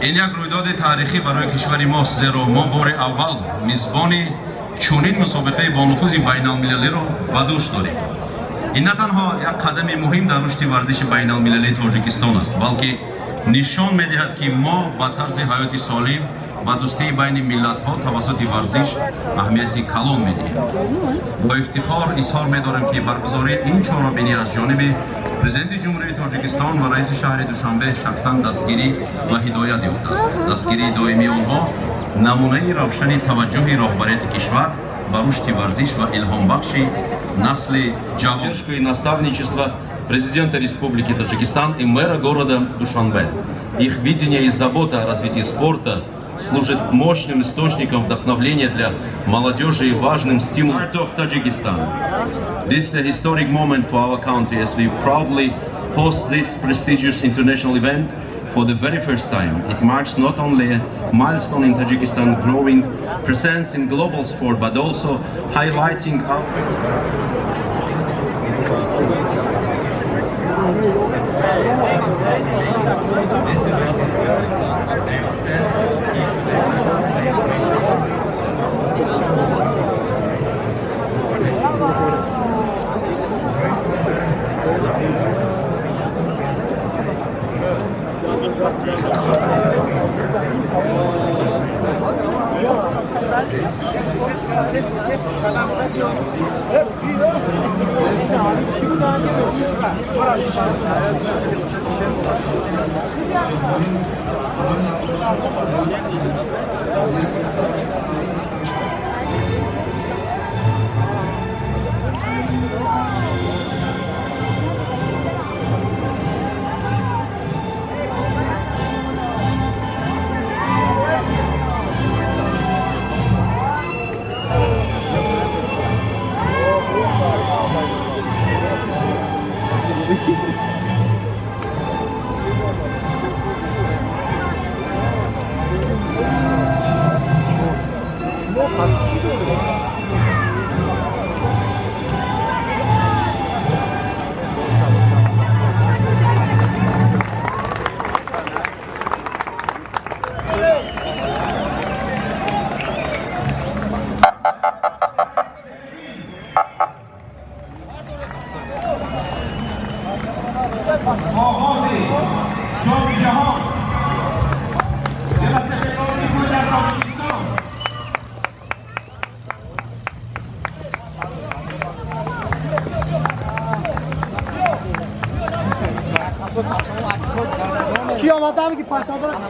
این یک رویداد تاریخی برای کشور ماست، زیرا ما بار اول میزبانی چنین مسابقه با نفوذ بین المللی را به دوش داریم. این نه تنها یک قدم مهم در رشد ورزش بین المللی تاجیکستان است، بلکه نشان می‌دهد که ما با طرز حیات سالم و دوستی بین ملت‌ها توسط ورزش اهمیت کلان می‌دهیم. با افتخار اظهار می‌دارم که برگزاری این چهاربینی از جانب پرزیدنت جمهوری تاجیکستان و رئیس شهر دوشنبه شخصا دستگیری و هدایت یافته است. دستگیری دائمی آنها نمونه روشن توجه راهبریت کشور به رشد ورزش و الهام بخش نسل جوان. Поддержка и наставничество президента Республики Таджикистан и мэра города Душанбе. Их видение и забота о развитии спорта служит мощным источником вдохновения для молодежи и важным стимулом. Part of Tajikistan. This is a historic moment for our country as we proudly host this prestigious international event for the very first time. It marks not only a milestone in Tajikistan's growing presence in global sport, but also highlighting our ҷоми ҷаҳон велосипедронии در توجیکستان. کی آمده که پایتا دارم؟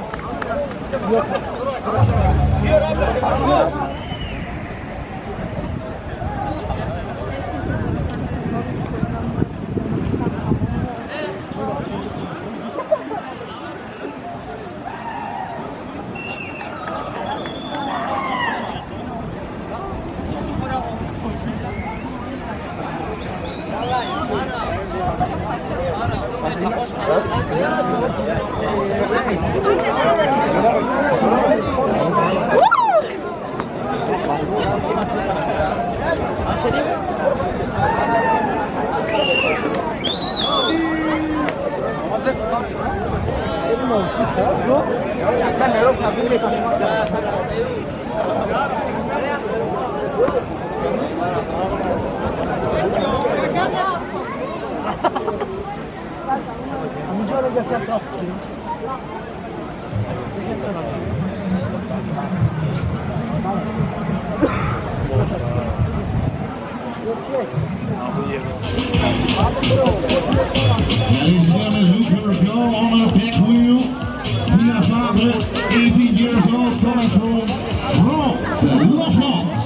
Ladies and gentlemen, who can go on a big wheel? We have father, 18 years old, coming from France, La France.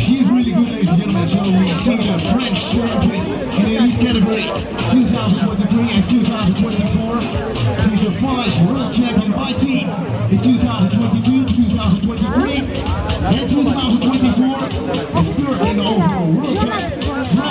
She's really good, ladies and gentlemen. So we see the French champion in the elite category 2023 and 2024. She's the French world champion by team in 2022, 2023 and 2024. And third in the overall World Cup.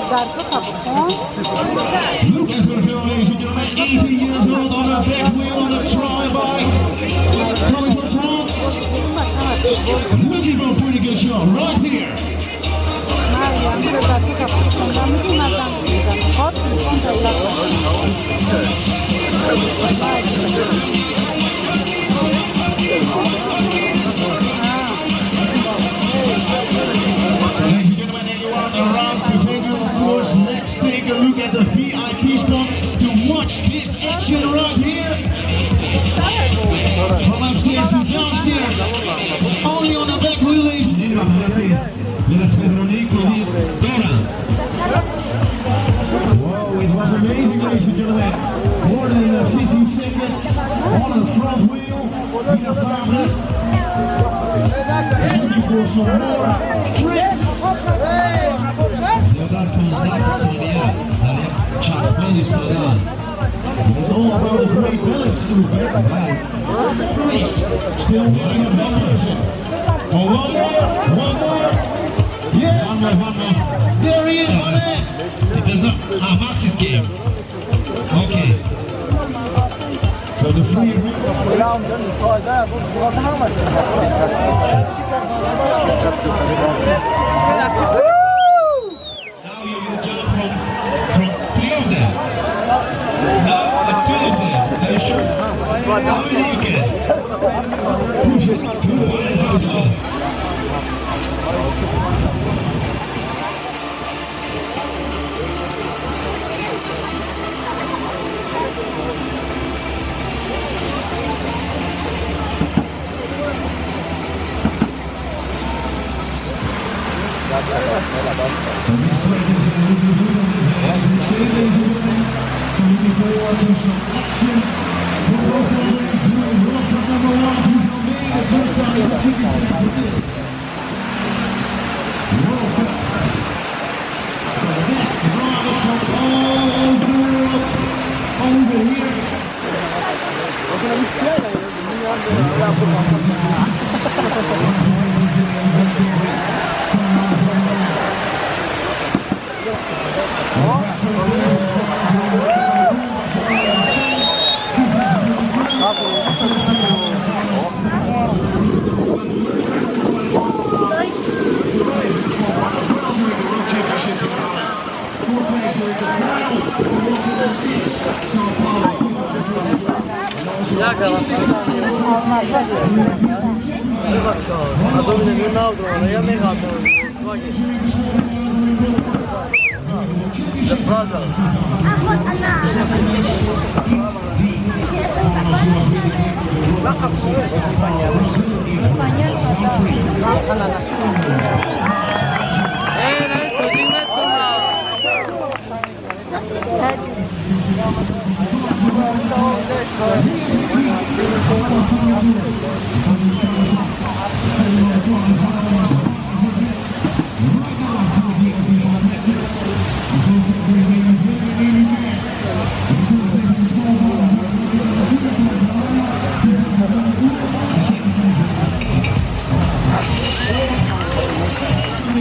Look at her here, ladies and gentlemen, 18 years old on her back wheel on a tri-bike. Coming from France. Looking for a pretty good shot right here. Let's take a look at the VIP spot to watch this action right here. From upstairs to downstairs, only on the back wheel, ladies and gentlemen. Velosipedronii, kuҳӣ доранд. Whoa, it was amazing, ladies and gentlemen. More than 15 seconds on the front wheel. Mina Fabre looking for some more tricks. It's all about a great balance too, right? Still waiting on one person. Oh, one more. Yeah. One more. There he is, my man. It does not. Max is game. Okay. So the free. Now you will jump from three of them. Now the two of them. Are you sure? How you like it? Push it.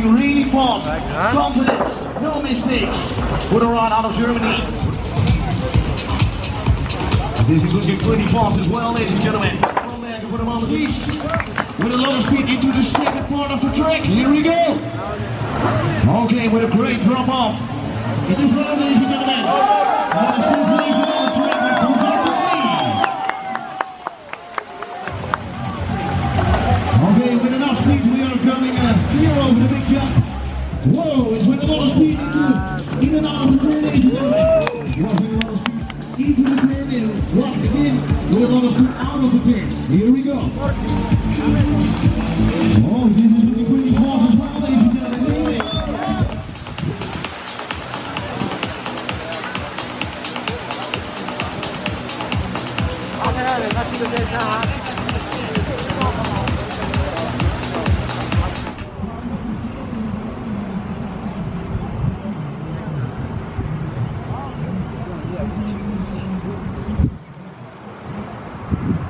Really fast, confidence, no mistakes. With a run out of Germany. This is looking pretty fast as well, ladies and gentlemen. From there for the Maldives. With a lot of speed into the second part of the track. Here we go. Okay, with a great drop off. In the front, ladies and gentlemen. And the sensation on the track with Dушанбе. Okay, with enough speed, we are coming here over the big jump. Whoa, it's with a lot of speed in and out of the turn, ladies and gentlemen. With a lot of speed into the turn and once again with a lot of speed out of the turn. Here we go. Oh,